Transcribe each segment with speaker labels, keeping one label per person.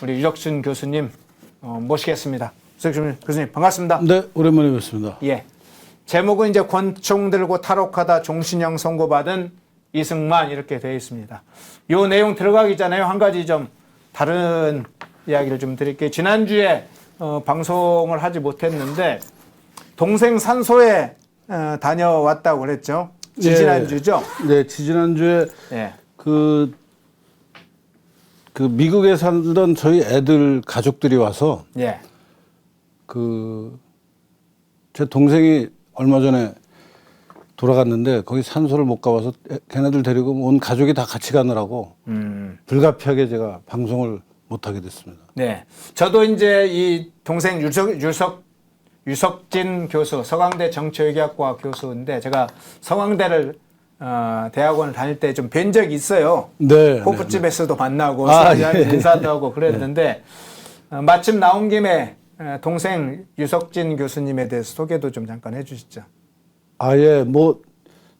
Speaker 1: 우리 유적준 교수님 모시겠습니다. 유적준 교수님 반갑습니다.
Speaker 2: 네, 오랜만에 뵙습니다.
Speaker 1: 예, 제목은 이제 권총 들고 탈옥하다 종신형 선고받은 이승만 이렇게 되어 있습니다. 요 내용 들어가기 전에 한 가지 좀 다른 이야기를 좀 드릴게요. 지난주에 방송을 하지 못했는데 동생 산소에 다녀왔다고 그랬죠. 지지난주죠.
Speaker 2: 네, 지지난주에
Speaker 1: 예.
Speaker 2: 그 미국에 살던 저희 애들 가족들이 와서
Speaker 1: 예.
Speaker 2: 제 동생이 얼마 전에 돌아갔는데 거기 산소를 못 가봐서 걔네들 데리고 온 가족이 다 같이 가느라고 불가피하게 제가 방송을 못 하게 됐습니다.
Speaker 1: 네. 저도 이제 이 동생 유석진 교수, 서강대 정치외교학과 교수인데 제가 서강대를 대학원을 다닐 때 좀 뵌 적이 있어요.
Speaker 2: 네.
Speaker 1: 호프집에서도 만나고
Speaker 2: 예.
Speaker 1: 인사도 하고 그랬는데 마침 나온 김에 동생 유석진 교수님에 대해서 소개도 좀 잠깐 해주시죠.
Speaker 2: 예, 뭐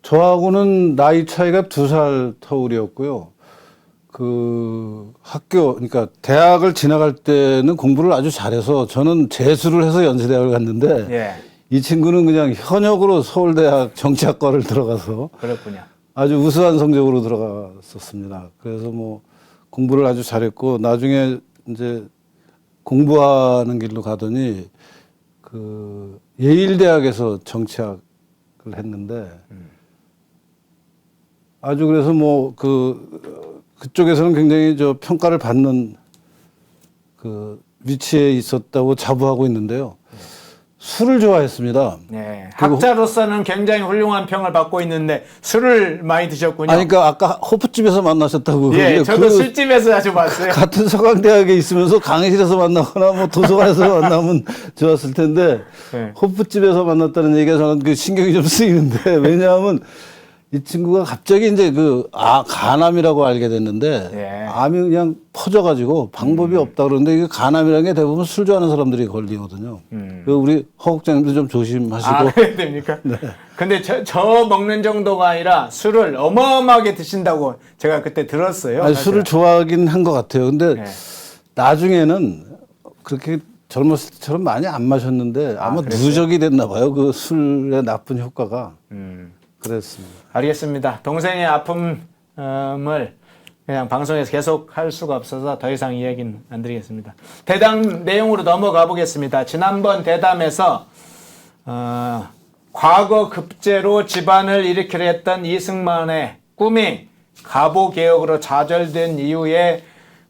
Speaker 2: 저하고는 나이 차이가 2살 터울이었고요. 그러니까 대학을 지나갈 때는 공부를 아주 잘해서 저는 재수를 해서 연세대학을 갔는데
Speaker 1: 예.
Speaker 2: 이 친구는 그냥 현역으로 서울대학 정치학과를 들어가서
Speaker 1: 그렇군요.
Speaker 2: 아주 우수한 성적으로 들어갔었습니다. 그래서 뭐 공부를 아주 잘했고 나중에 이제 공부하는 길로 가더니 예일대학에서 정치학을 했는데 아주 그래서 뭐 그쪽에서는 굉장히 평가를 받는 위치에 있었다고 자부하고 있는데요. 술을 좋아했습니다.
Speaker 1: 네. 학자로서는 굉장히 훌륭한 평을 받고 있는데 술을 많이 드셨군요.
Speaker 2: 그러니까 아까 호프집에서 만나셨다고.
Speaker 1: 예, 저도 술집에서 자주 봤어요.
Speaker 2: 같은 서강대학에 있으면서 강의실에서 만나거나 뭐 도서관에서 만나면 좋았을 텐데
Speaker 1: 네.
Speaker 2: 호프집에서 만났다는 얘기가 저는 신경이 좀 쓰이는데 왜냐하면 이 친구가 갑자기 이제 간암이라고 알게 됐는데
Speaker 1: 예.
Speaker 2: 암이 그냥 퍼져가지고 방법이 없다 그러는데 이게 간암이라는 게 대부분 술 좋아하는 사람들이 걸리거든요. 우리 허국장님도 좀 조심하시고.
Speaker 1: 그래야 됩니까? 네. 근데 저 먹는 정도가 아니라 술을 어마어마하게 드신다고 제가 그때 들었어요.
Speaker 2: 아니, 술을 좋아하긴 한 것 같아요. 근데
Speaker 1: 네.
Speaker 2: 나중에는 그렇게 젊었을 때처럼 많이 안 마셨는데 아마
Speaker 1: 그랬어요?
Speaker 2: 누적이 됐나 봐요. 그 술의 나쁜 효과가. 그랬습니다.
Speaker 1: 알겠습니다. 동생의 아픔을 그냥 방송에서 계속 할 수가 없어서 더 이상 이야기는 안 드리겠습니다. 대담 내용으로 넘어가 보겠습니다. 지난번 대담에서 과거 급제로 집안을 일으키려 했던 이승만의 꿈이 가보개혁으로 좌절된 이후에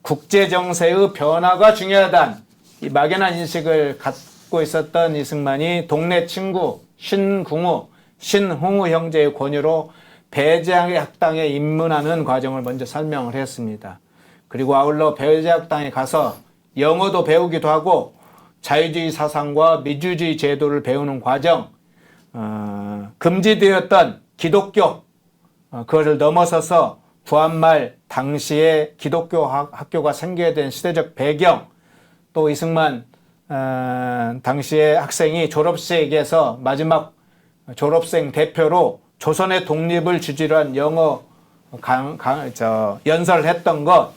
Speaker 1: 국제정세의 변화가 중요하다는 이 막연한 인식을 갖고 있었던 이승만이 동네 친구 신홍우 형제의 권유로 배제학당에 입문하는 과정을 먼저 설명을 했습니다. 그리고 아울러 배제학당에 가서 영어도 배우기도 하고 자유주의 사상과 민주주의 제도를 배우는 과정, 금지되었던 기독교, 그것을 넘어서서 부한말 당시에 기독교 학교가 생겨야 된 시대적 배경, 또 이승만 당시에 학생이 졸업식에서 마지막 졸업생 대표로 조선의 독립을 주제로 한 영어 연설을 했던 것,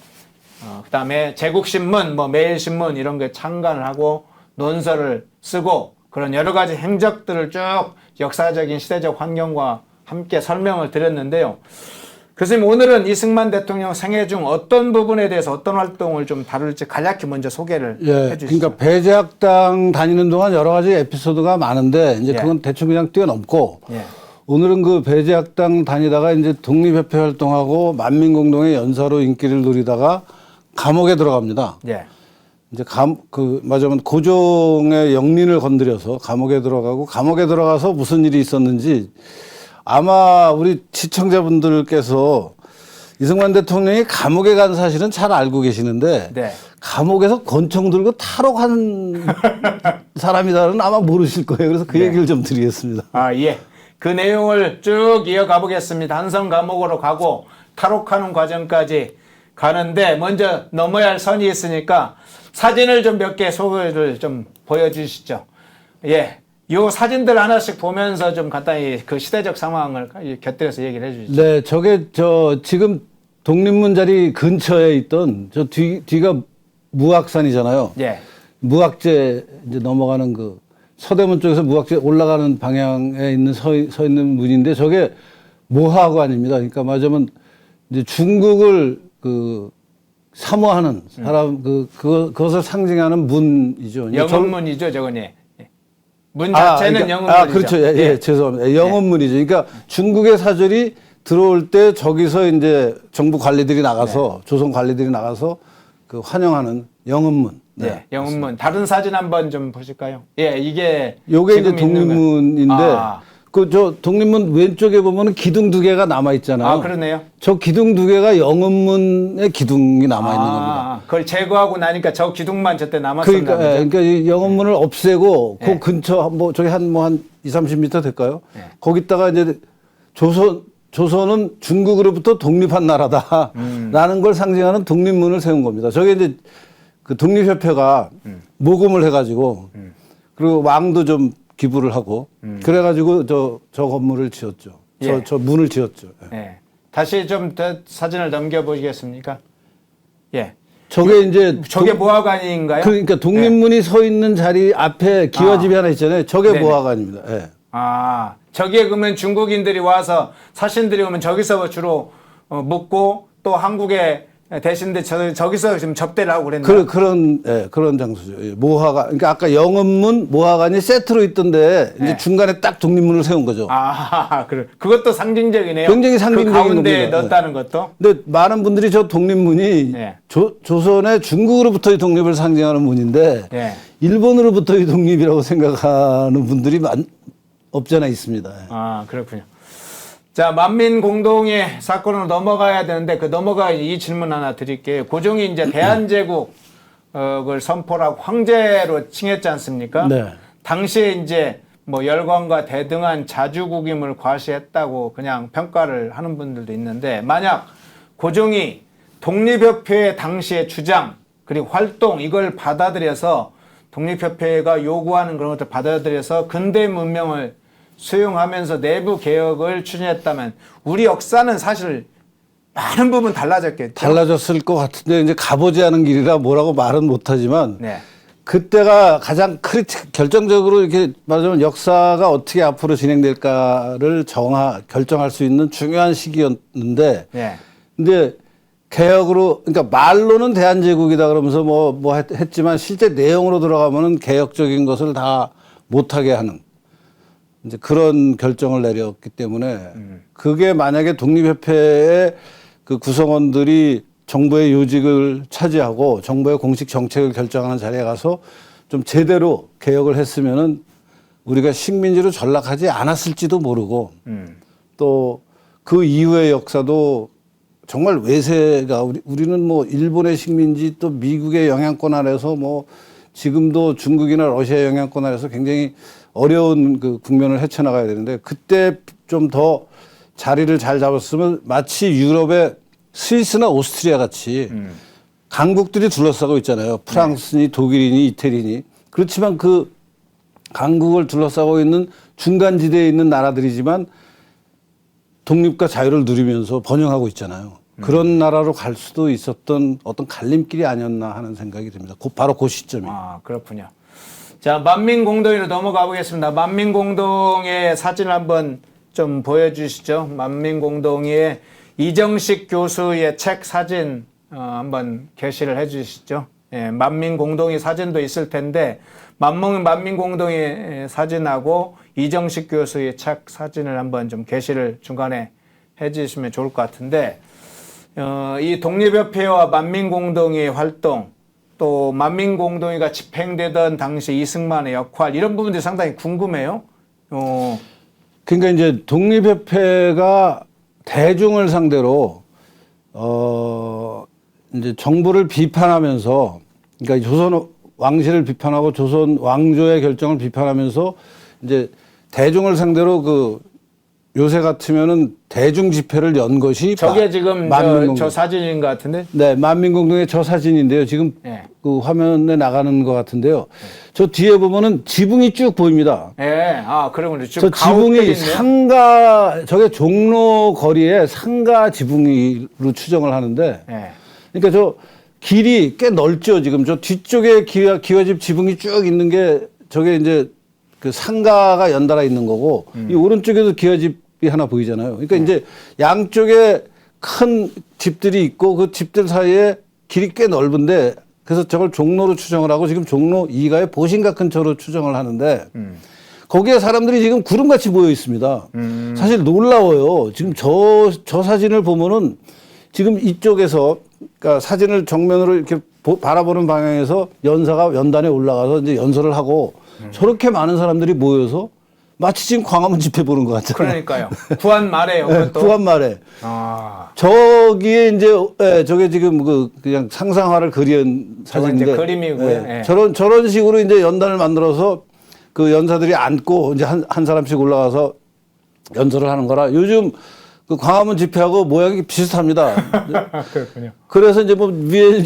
Speaker 1: 그 다음에 제국신문, 매일신문 이런 게 창간을 하고 논설을 쓰고 그런 여러 가지 행적들을 쭉 역사적인 시대적 환경과 함께 설명을 드렸는데요. 교수님, 오늘은 이승만 대통령 생애 중 어떤 부분에 대해서 어떤 활동을 좀 다룰지 간략히 먼저 소개를 해주시죠.
Speaker 2: 그러니까 배제학당 다니는 동안 여러 가지 에피소드가 많은데 이제 그건 대충 그냥 뛰어넘고 오늘은 그 배제학당 다니다가 이제 독립협회 활동하고 만민공동의 연사로 인기를 누리다가 감옥에 들어갑니다. 이제 맞으면 고종의 영린을 건드려서 감옥에 들어가고 감옥에 들어가서 무슨 일이 있었는지 아마 우리 시청자분들께서 이승만 대통령이 감옥에 간 사실은 잘 알고 계시는데 감옥에서 권총 들고 탈옥한 사람이다는 아마 모르실 거예요. 그래서 그 얘기를 좀 드리겠습니다.
Speaker 1: 예. 그 내용을 쭉 이어가 보겠습니다. 한성 감옥으로 가고 탈옥하는 과정까지 가는데 먼저 넘어야 할 선이 있으니까 사진을 좀 몇 개 소개를 좀 보여주시죠. 요 사진들 하나씩 보면서 좀 간단히 그 시대적 상황을 곁들여서 얘기를 해주시죠.
Speaker 2: 네, 저게 지금 독립문 자리 근처에 있던 뒤가 무악산이잖아요.
Speaker 1: 예.
Speaker 2: 무악재 이제 넘어가는 그 서대문 쪽에서 무악재 올라가는 방향에 있는 서 있는 문인데 저게 모하관입니다. 그러니까 말하자면 이제 중국을 그 사모하는 사람 그것을 상징하는 문이죠.
Speaker 1: 영업문이죠, 저건 예. 문 자체는
Speaker 2: 그러니까,
Speaker 1: 영업문이죠.
Speaker 2: 그렇죠. 예, 죄송합니다. 영업문이죠. 그러니까 중국의 사절이 들어올 때 저기서 이제 정부 관리들이 나가서 조선 관리들이 나가서 그 환영하는 영업문.
Speaker 1: 네, 네, 영업문. 다른 사진 한번 좀 보실까요? 예, 이게
Speaker 2: 요게 이제 독립문인데 그 저 독립문 왼쪽에 보면은 기둥 2개가 남아 있잖아요.
Speaker 1: 아, 그러네요.
Speaker 2: 저 기둥 2개가 영업문의 기둥이 남아 있는 겁니다.
Speaker 1: 그걸 제거하고 나니까 저 기둥만 저때 남았었나
Speaker 2: 그러니까,
Speaker 1: 보죠.
Speaker 2: 그러니까 이 영업문을 없애고
Speaker 1: 네.
Speaker 2: 그 근처 뭐 저기 한 2, 30m 될까요?
Speaker 1: 네.
Speaker 2: 거기다가 이제 조선은 중국으로부터 독립한 나라다라는 걸 상징하는 독립문을 세운 겁니다. 저게 이제 그 독립협회가 모금을 해가지고 그리고 왕도 좀 기부를 하고 그래가지고 저 건물을 지었죠.
Speaker 1: 예.
Speaker 2: 저 문을 지었죠.
Speaker 1: 예. 다시 좀 더 사진을 넘겨보시겠습니까? 예.
Speaker 2: 저게 이제
Speaker 1: 저게 모하관인가요?
Speaker 2: 그러니까 독립문이 서 있는 자리 앞에 기와집이 하나 있잖아요. 저게
Speaker 1: 네네.
Speaker 2: 모하관입니다. 예.
Speaker 1: 저기에 그러면 중국인들이 와서 사신들이 오면 저기서 주로 묵고 또 한국에 대신데 저기서 지금 접대를 하고 그랬나요?
Speaker 2: 그런 장소죠. 예, 모하관. 그러니까 아까 영업문, 모하관이 세트로 있던데 이제
Speaker 1: 네.
Speaker 2: 중간에 딱 독립문을 세운 거죠.
Speaker 1: 그래. 그것도 상징적이네요.
Speaker 2: 굉장히 상징적인
Speaker 1: 그 가운데
Speaker 2: 겁니다.
Speaker 1: 넣었다는 것도.
Speaker 2: 근데 많은 분들이 저 독립문이
Speaker 1: 네.
Speaker 2: 조선의 중국으로부터의 독립을 상징하는 문인데
Speaker 1: 네.
Speaker 2: 일본으로부터의 독립이라고 생각하는 분들이 없잖아 있습니다.
Speaker 1: 그렇군요. 자, 만민공동의 사건으로 넘어가야 되는데 넘어가 이 질문 하나 드릴게요. 고종이 이제 대한제국을 선포하고 황제로 칭했지 않습니까?
Speaker 2: 네.
Speaker 1: 당시에 이제 뭐 열광과 대등한 자주국임을 과시했다고 그냥 평가를 하는 분들도 있는데 만약 고종이 독립협회의 당시의 주장 그리고 활동 이걸 받아들여서 독립협회가 요구하는 그런 것들 받아들여서 근대 문명을 수용하면서 내부 개혁을 추진했다면 우리 역사는 사실 많은 부분 달라졌겠죠.
Speaker 2: 달라졌을 것 같은데 이제 가보지 않은 길이라 뭐라고 말은 못하지만
Speaker 1: 네.
Speaker 2: 그때가 가장 결정적으로 이렇게 말하자면 역사가 어떻게 앞으로 진행될까를 결정할 수 있는 중요한 시기였는데
Speaker 1: 네.
Speaker 2: 근데 개혁으로 그러니까 말로는 대한제국이다 그러면서 뭐 했지만 실제 내용으로 들어가면은 개혁적인 것을 다 못하게 하는 이제 그런 결정을 내렸기 때문에 그게 만약에 독립협회의 그 구성원들이 정부의 요직을 차지하고 정부의 공식 정책을 결정하는 자리에 가서 좀 제대로 개혁을 했으면은 우리가 식민지로 전락하지 않았을지도 모르고 또 그 이후의 역사도 정말 외세가 우리는 뭐 일본의 식민지 또 미국의 영향권 아래서 뭐 지금도 중국이나 러시아의 영향권 아래서 굉장히 어려운 그 국면을 헤쳐나가야 되는데 그때 좀 더 자리를 잘 잡았으면 마치 유럽의 스위스나 오스트리아 같이 강국들이 둘러싸고 있잖아요. 프랑스니 독일이니 이태리니. 그렇지만 그 강국을 둘러싸고 있는 중간지대에 있는 나라들이지만 독립과 자유를 누리면서 번영하고 있잖아요. 그런 나라로 갈 수도 있었던 어떤 갈림길이 아니었나 하는 생각이 듭니다. 바로 그 시점이.
Speaker 1: 그렇군요. 자, 만민공동으로 넘어가 보겠습니다. 만민공동의 사진을 한번 좀 보여주시죠. 만민공동의 이정식 교수의 책 사진 한번 게시를 해주시죠. 예, 만민공동의 사진도 있을 텐데 만민공동의 사진하고 이정식 교수의 책 사진을 한번 좀 게시를 중간에 해주시면 좋을 것 같은데 이 독립협회와 만민공동의 활동 또 만민공동회가 집행되던 당시 이승만의 역할 이런 부분들이 상당히 궁금해요.
Speaker 2: 그러니까 이제 독립협회가 대중을 상대로 이제 정부를 비판하면서 그러니까 조선 왕실을 비판하고 조선 왕조의 결정을 비판하면서 이제 대중을 상대로 그 요새 같으면은 대중 집회를 연 것이
Speaker 1: 저게 지금 저 사진인 것 같은데?
Speaker 2: 네, 만민공동의 저 사진인데요. 지금
Speaker 1: 네.
Speaker 2: 그 화면에 나가는 것 같은데요. 저 뒤에 보면은 지붕이 쭉 보입니다.
Speaker 1: 네, 그러면
Speaker 2: 저 지붕이 상가, 저게 종로 거리에 상가 지붕으로 추정을 하는데,
Speaker 1: 네.
Speaker 2: 그러니까 저 길이 꽤 넓죠. 지금 저 뒤쪽에 기와집 지붕이 쭉 있는 게 저게 이제 그 상가가 연달아 있는 거고 이 오른쪽에도 기와집이 하나 보이잖아요. 그러니까 이제 양쪽에 큰 집들이 있고 그 집들 사이에 길이 꽤 넓은데 그래서 저걸 종로로 추정을 하고 지금 종로 2가의 보신각 근처로 추정을 하는데 거기에 사람들이 지금 구름같이 모여 있습니다. 사실 놀라워요. 지금 저 사진을 보면은 지금 이쪽에서 그러니까 사진을 정면으로 이렇게 바라보는 방향에서 연사가 연단에 올라가서 이제 연설을 하고 저렇게 많은 사람들이 모여서 마치 지금 광화문 집회 보는 것 같잖아요.
Speaker 1: 그러니까요. 구한 말에요.
Speaker 2: 네, 구한 말에.
Speaker 1: 아.
Speaker 2: 저기에 이제 저게 지금 그냥 상상화를 그린 사진인데
Speaker 1: 이제 그림이고요. 예.
Speaker 2: 저런 식으로 이제 연단을 만들어서 그 연사들이 앉고 이제 한 사람씩 올라가서 연설을 하는 거라 요즘 그 광화문 집회하고 모양이 비슷합니다.
Speaker 1: 그렇군요.
Speaker 2: 그래서 이제 뭐 위에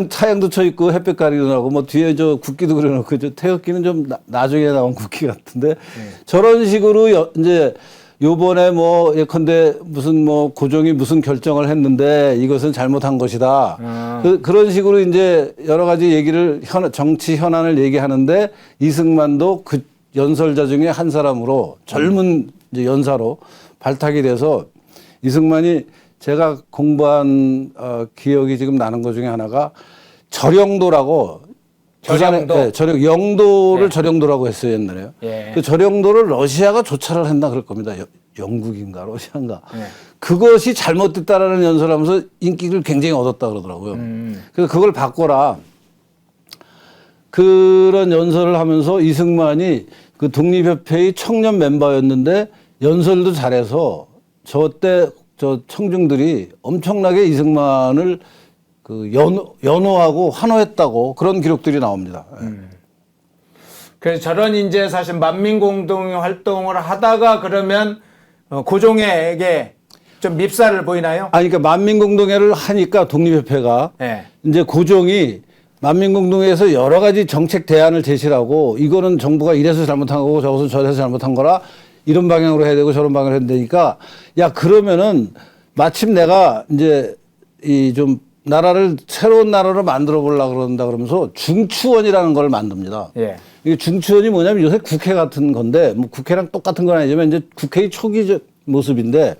Speaker 2: 차양도 쳐 있고 햇볕 가리느라고 뭐 뒤에 저 국기도 그려놓고 저 태극기는 좀 나중에 나온 국기 같은데 저런 식으로 이제 요번에 뭐 예컨대 무슨 뭐 고종이 무슨 결정을 했는데 이것은 잘못한 것이다. 그런 식으로 이제 여러 가지 얘기를 정치 현안을 얘기하는데 이승만도 그 연설자 중에 한 사람으로 젊은 이제 연사로 발탁이 돼서 이승만이 제가 공부한 기억이 지금 나는 것 중에 하나가 절영도라고 부산에 영도를
Speaker 1: 네.
Speaker 2: 절영도라고 했어요 옛날에요.
Speaker 1: 예.
Speaker 2: 그 절영도를 러시아가 조차를 했나 그럴 겁니다. 영국인가 러시아인가.
Speaker 1: 예.
Speaker 2: 그것이 잘못됐다라는 연설하면서 인기를 굉장히 얻었다 그러더라고요. 그래서 그걸 바꿔라. 그런 연설을 하면서 이승만이 그 독립협회의 청년 멤버였는데 연설도 잘해서 저 청중들이 엄청나게 이승만을 그 연호하고 환호했다고 그런 기록들이 나옵니다.
Speaker 1: 그래서 저런 이제 사실 만민공동 활동을 하다가 그러면 고종에게 좀 밉살을 보이나요?
Speaker 2: 아니, 그러니까 만민공동회를 하니까 독립협회가
Speaker 1: 네.
Speaker 2: 이제 고종이 만민공동회에서 여러 가지 정책 대안을 제시하고 이거는 정부가 이래서 잘못한 거고 저것은 저래서 잘못한 거라 이런 방향으로 해야 되고 저런 방향으로 해야 되니까 야, 그러면은 마침 내가 이제 이 좀 나라를 새로운 나라로 만들어 보려고 그런다 그러면서 중추원이라는 걸 만듭니다.
Speaker 1: 예.
Speaker 2: 이게 중추원이 뭐냐면 요새 국회 같은 건데 뭐 국회랑 똑같은 건 아니지만 이제 국회의 초기 모습인데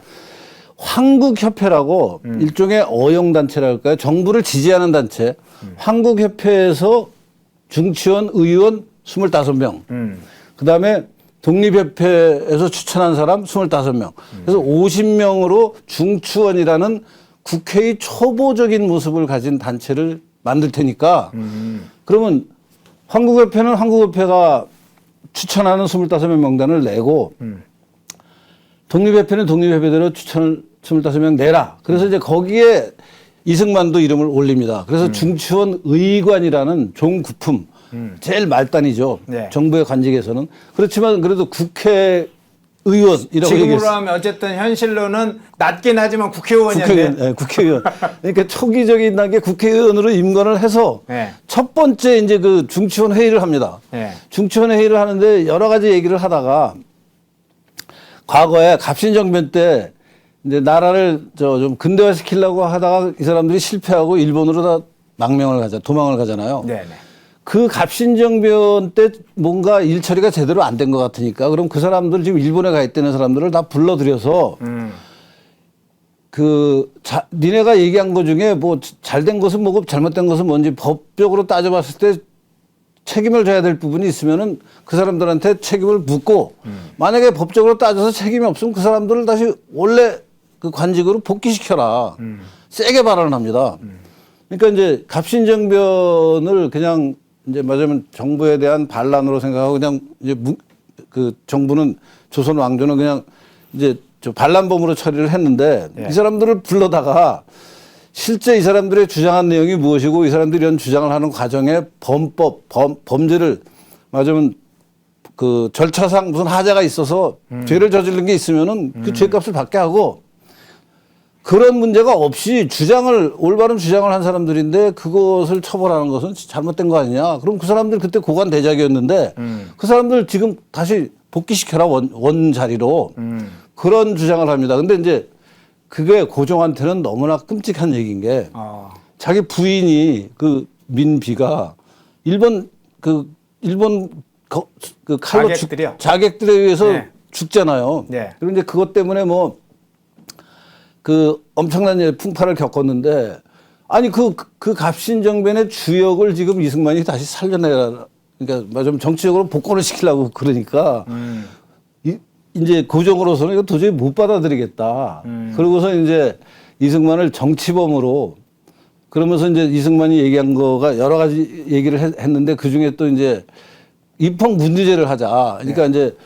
Speaker 2: 황국협회라고 일종의 어용단체랄까요? 정부를 지지하는 단체. 황국협회에서 중치원 의원 25명. 그 다음에 독립협회에서 추천한 사람 25명. 그래서 50명으로 중추원이라는 국회의 초보적인 모습을 가진 단체를 만들 테니까 그러면 황국협회는 황국협회가 추천하는 25명 명단을 내고 독립협회는 독립협회대로 추천을 25명 내라. 그래서 이제 거기에 이승만도 이름을 올립니다. 그래서 중추원 의관이라는 종구품, 제일 말단이죠.
Speaker 1: 네.
Speaker 2: 정부의 관직에서는. 그렇지만 그래도 국회의원이라고
Speaker 1: 지금으로
Speaker 2: 얘기했어요.
Speaker 1: 하면 어쨌든 현실로는 낮긴 하지만 국회의원인데.
Speaker 2: 국회의원, 네, 국회의원. 그러니까 초기적인 단계 국회의원으로 임관을 해서
Speaker 1: 네.
Speaker 2: 첫 번째 이제 그 중추원 회의를 합니다.
Speaker 1: 네.
Speaker 2: 중추원 회의를 하는데 여러 가지 얘기를 하다가 과거에 갑신정변 때 이제 나라를 좀 근대화 시키려고 하다가 이 사람들이 실패하고 일본으로 다 도망을 가잖아요.
Speaker 1: 네네.
Speaker 2: 그 갑신정변 때 뭔가 일 처리가 제대로 안 된 것 같으니까 그럼 그 사람들 지금 일본에 가 있다는 사람들을 다 불러들여서 니네가 얘기한 것 중에 뭐 잘된 것은 뭐고 잘못된 것은 뭔지 법적으로 따져봤을 때 책임을 져야 될 부분이 있으면은 그 사람들한테 책임을 묻고 만약에 법적으로 따져서 책임이 없으면 그 사람들을 다시 원래 그 관직으로 복귀시켜라. 세게 발언을 합니다. 그러니까 이제 갑신정변을 그냥 이제 말하자면 정부에 대한 반란으로 생각하고 그냥 이제 그 정부는 조선 왕조는 그냥 이제 반란범으로 처리를 했는데
Speaker 1: 네.
Speaker 2: 이 사람들을 불러다가 실제 이 사람들의 주장한 내용이 무엇이고 이 사람들이 이런 주장을 하는 과정에 범죄를 말하자면 그 절차상 무슨 하자가 있어서 죄를 저지른 게 있으면은 그 죄값을 받게 하고 그런 문제가 없이 올바른 주장을 한 사람들인데 그것을 처벌하는 것은 잘못된 거 아니냐. 그럼 그 사람들 그때 고관 대작이었는데 그 사람들 지금 다시 복귀시켜라 원 자리로 그런 주장을 합니다. 근데 이제 그게 고종한테는 너무나 끔찍한 얘기인 게 자기 부인이 그 민비가 일본 칼로
Speaker 1: 자객들이요?
Speaker 2: 자객들에 의해서
Speaker 1: 네.
Speaker 2: 죽잖아요.
Speaker 1: 네.
Speaker 2: 그런데 그것 때문에 뭐 그 엄청난 풍파를 겪었는데 아니 그 갑신정변의 주역을 지금 이승만이 다시 살려내라. 그러니까 좀 정치적으로 복권을 시키려고 그러니까 이제 고종으로서는 이거 도저히 못 받아들이겠다. 그러고서 이제 이승만을 정치범으로 그러면서 이제 이승만이 얘기한 거가 여러 가지 얘기를 했는데 그 중에 또 이제 입헌군주제를 하자. 그러니까 이제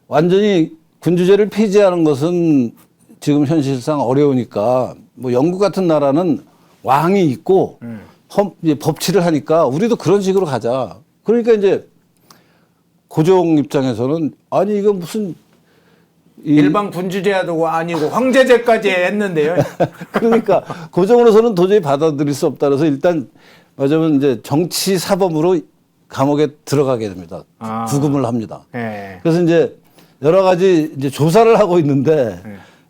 Speaker 2: 완전히 군주제를 폐지하는 것은 지금 현실상 어려우니까 뭐 영국 같은 나라는 왕이 있고 이제 법치를 하니까 우리도 그런 식으로 가자. 그러니까 이제 고종 입장에서는 아니 이거 무슨
Speaker 1: 일반 군주제도 아니고 황제제까지 했는데요.
Speaker 2: 그러니까 고종으로서는 도저히 받아들일 수 없다 그래서 일단 맞으면 이제 정치 사범으로 감옥에 들어가게 됩니다.
Speaker 1: 아.
Speaker 2: 구금을 합니다.
Speaker 1: 네.
Speaker 2: 그래서 이제 여러 가지 이제 조사를 하고 있는데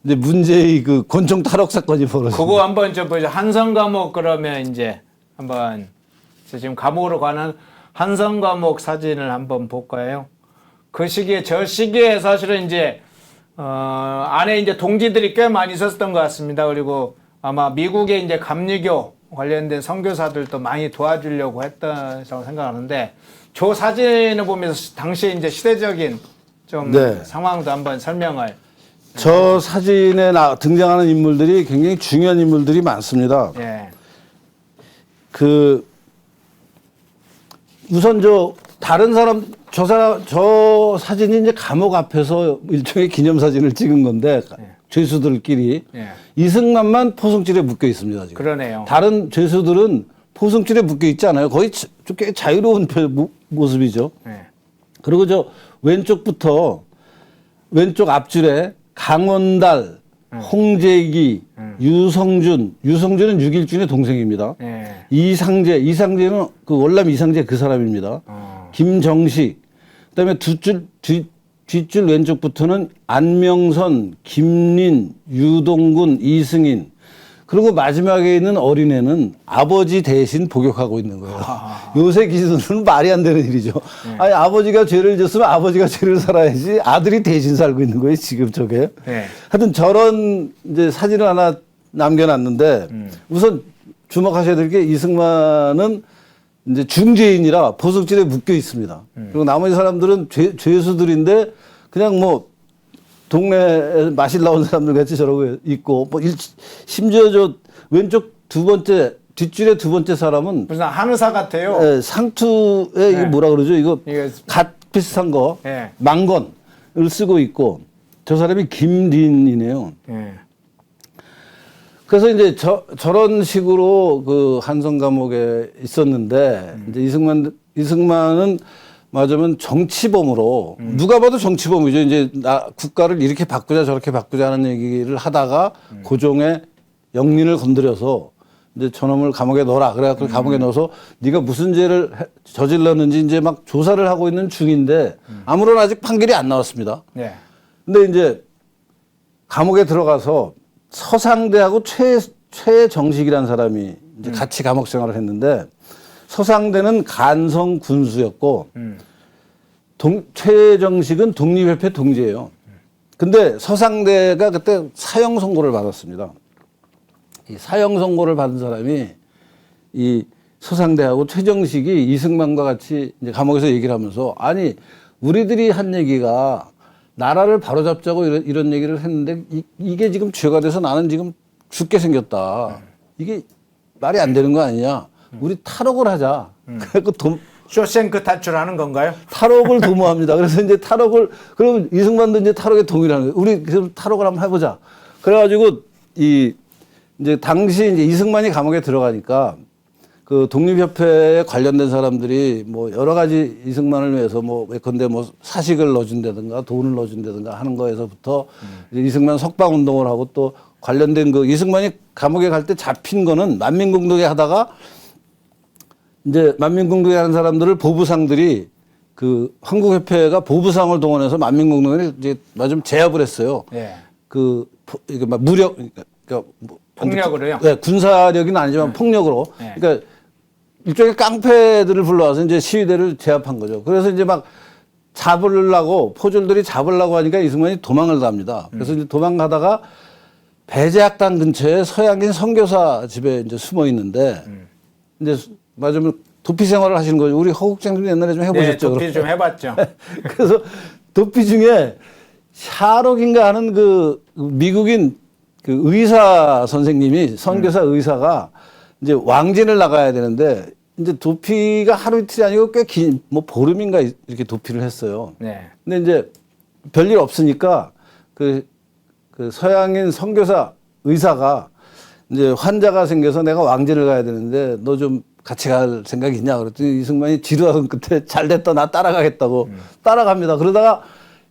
Speaker 2: 이제 문제의 그 권총 탈옥 사건이 벌어집니다.
Speaker 1: 그거 한번 저 보죠. 한성 감옥 그러면 이제 한번 지금 감옥으로 가는 한성 감옥 사진을 한번 볼까요? 그 시기에 저 시기에 사실은 이제 안에 이제 동지들이 꽤 많이 있었던 것 같습니다. 그리고 아마 미국의 이제 감리교 관련된 선교사들도 많이 도와주려고 했다고 생각하는데 저 사진을 보면서 당시에 이제 시대적인 좀
Speaker 2: 네.
Speaker 1: 상황도 한번 설명을.
Speaker 2: 저 사진에 등장하는 인물들이 굉장히 중요한 인물들이 많습니다.
Speaker 1: 예.
Speaker 2: 그 우선 다른 사람 저 사진이 이제 감옥 앞에서 일종의 기념사진을 찍은 건데 죄수들끼리
Speaker 1: 예.
Speaker 2: 이승만만 포승줄에 묶여 있습니다. 지금.
Speaker 1: 그러네요.
Speaker 2: 다른 죄수들은 포승줄에 묶여 있지 않아요. 거의 꽤 자유로운 모습이죠.
Speaker 1: 예.
Speaker 2: 그리고 저 왼쪽부터 왼쪽 앞줄에 강원달, 홍재기, 유성준은 6.1준의 동생입니다.
Speaker 1: 예.
Speaker 2: 이상재는 그 월남 이상재 그 사람입니다. 김정식, 그다음에 뒷줄 왼쪽부터는 안명선, 김린, 유동군, 이승인. 그리고 마지막에 있는 어린애는 아버지 대신 복역하고 있는 거예요. 요새 기준으로는 말이 안 되는 일이죠. 아니, 아버지가 죄를 졌으면 아버지가 죄를 살아야지 아들이 대신 살고 있는 거예요, 지금 저게.
Speaker 1: 네.
Speaker 2: 하여튼 저런 이제 사진을 하나 남겨놨는데 우선 주목하셔야 될 게 이승만은 이제 중죄인이라 보석줄에 묶여 있습니다. 그리고 나머지 사람들은 죄수들인데 그냥 뭐 동네에 마실 나온 사람들 같이 저러고 있고 뭐 심지어 저 왼쪽 뒷줄의 두 번째 사람은
Speaker 1: 무슨 한의사 같아요.
Speaker 2: 예, 상투에 이게 뭐라 그러죠? 이거 갓 비슷한 거
Speaker 1: 예.
Speaker 2: 망건을 쓰고 있고 저 사람이 김린이네요.
Speaker 1: 예.
Speaker 2: 그래서 이제 저런 식으로 그 한성 감옥에 있었는데 이제 이승만은 맞으면 정치범으로 누가 봐도 정치범이죠. 이제 국가를 이렇게 바꾸자 저렇게 바꾸자 하는 얘기를 하다가 고종의 영린을 건드려서 이제 저놈을 감옥에 넣어라. 그래갖고 감옥에 넣어서 네가 무슨 죄를 저질렀는지 이제 막 조사를 하고 있는 중인데 아무런 아직 판결이 안 나왔습니다.
Speaker 1: 네.
Speaker 2: 근데 이제 감옥에 들어가서 서상대하고 최정식이라는 사람이 이제 같이 감옥 생활을 했는데 서상대는 간성 군수였고 최정식은 독립협회 동지예요. 근데 서상대가 그때 사형 선고를 받았습니다. 이 사형 선고를 받은 사람이 이 서상대하고 최정식이 이승만과 같이 이제 감옥에서 얘기를 하면서 아니 우리들이 한 얘기가 나라를 바로잡자고 이런 얘기를 했는데 이게 지금 죄가 돼서 나는 지금 죽게 생겼다. 이게 말이 안 되는 거 아니냐. 우리 탈옥을 하자. 그래서
Speaker 1: 쇼생크 탈출하는 건가요?
Speaker 2: 탈옥을 도모합니다. 그래서 이제 그러면 이승만도 이제 탈옥에 동의를 하는 거예요. 우리 그럼 탈옥을 한번 해보자. 그래가지고 이제 당시 이제 이승만이 감옥에 들어가니까 그 독립협회에 관련된 사람들이 뭐 여러 가지 이승만을 위해서 뭐 예컨대 뭐 사식을 넣어준다든가 돈을 넣어준다든가 하는 거에서부터 이제 이승만 석방운동을 하고 또 관련된 그 이승만이 감옥에 갈 때 잡힌 거는 만민공동회 하다가 이제 만민공동회 하는 사람들을 보부상들이 그 한국협회가 보부상을 동원해서 만민공동회를 이제 마침 제압을 했어요.
Speaker 1: 예.
Speaker 2: 이게 막 무력, 그러니까
Speaker 1: 폭력으로요?
Speaker 2: 네, 군사력은 아니지만 폭력으로.
Speaker 1: 네.
Speaker 2: 그러니까 일종의 깡패들을 불러와서 이제 시위대를 제압한 거죠. 그래서 이제 막 잡으려고 포졸들이 잡으려고 하니까 이승만이 도망을 갑니다. 그래서 이제 도망가다가 배제학당 근처에 서양인 선교사 집에 이제 숨어 있는데 이제 맞으면 도피 생활을 하시는 거죠. 우리 허국장님 옛날에 좀 해보셨죠?
Speaker 1: 네, 도피 좀 해봤죠.
Speaker 2: 그래서 도피 중에 샤록인가 하는 그 미국인 그 의사 선생님이 선교사 의사가 이제 왕진을 나가야 되는데 이제 도피가 하루 이틀이 아니고 꽤 긴 뭐 보름인가 이렇게 도피를 했어요.
Speaker 1: 네.
Speaker 2: 근데 이제 별일 없으니까 그 서양인 선교사 의사가 이제 환자가 생겨서 내가 왕진을 가야 되는데 너 좀 같이 갈 생각이 있냐 그랬더니 이승만이 지루하던 끝에 잘 됐다 나 따라가겠다고 따라갑니다. 그러다가